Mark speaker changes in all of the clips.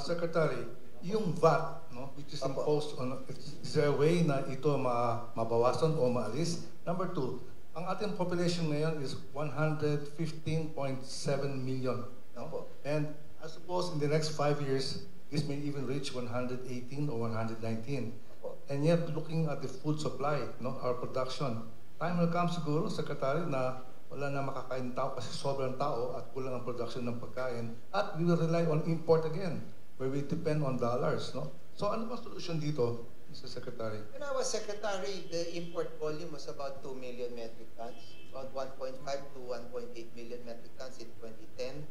Speaker 1: Secretary, yung VAT, no, which is imposed on, is there a way na ito mabawasan o maalis? Number two, ang ating population ngayon is 115.7 million. No? And I suppose in the next 5 years, this may even reach 118 or 119. And yet, looking at the food supply, no, our production, time will come siguro, Secretary, na wala na makakain tao kasi sobrang tao at kulang ang production ng pagkain. At we will rely on import again, where we depend on dollars. No? So ano ba solution dito, Mr. Secretary?
Speaker 2: When I was Secretary, the import volume was about 2 million metric tons, about 1.5 to 1.8 million metric tons in 2010.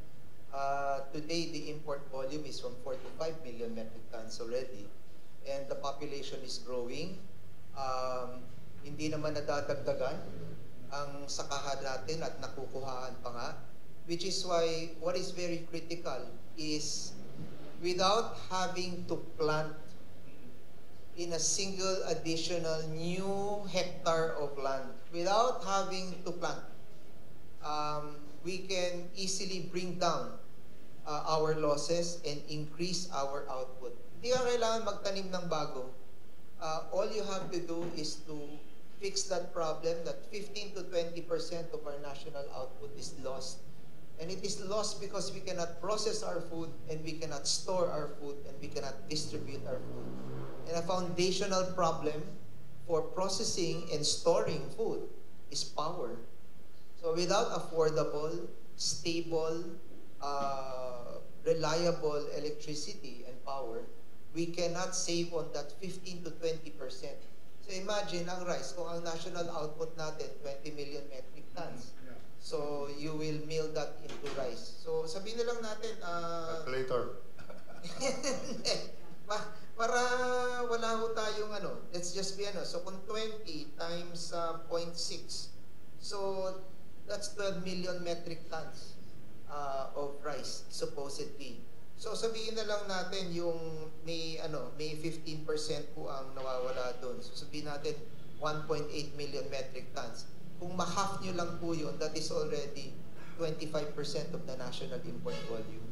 Speaker 2: Today, the import volume is from 4 to 5 million metric tons already. And the population is growing. Hindi naman nadadagdagan ang sakahan natin at nakukuhaan pa nga. Which is why what is very critical is without having to plant in a single additional new hectare of land, without having to plant, we can easily bring down our losses and increase our output. Hindi ka kailangan magtanim ng bago. All you have to do is to fix that problem that 15 to 20% of our national output is lost. And it is lost because we cannot process our food and we cannot store our food and we cannot distribute our food. And a foundational problem for processing and storing food is power. So without affordable, stable, reliable electricity and power, we cannot save on that 15 to 20%. So imagine ang rice, kung ang national output natin, 20 million metric tons. So you will mill that into rice. So sabihin na lang natin,
Speaker 1: Calculator.
Speaker 2: para wala ho tayong ano, let's just be ano, so kung 20 times 0.6, so that's 12 million metric tons of rice, supposedly. So sabihin na lang natin yung may 15% po ang nawawala doon. So sabihin natin 1.8 million metric tons. Kung ma-half nyo lang po yun, that is already 25% of the national import volume.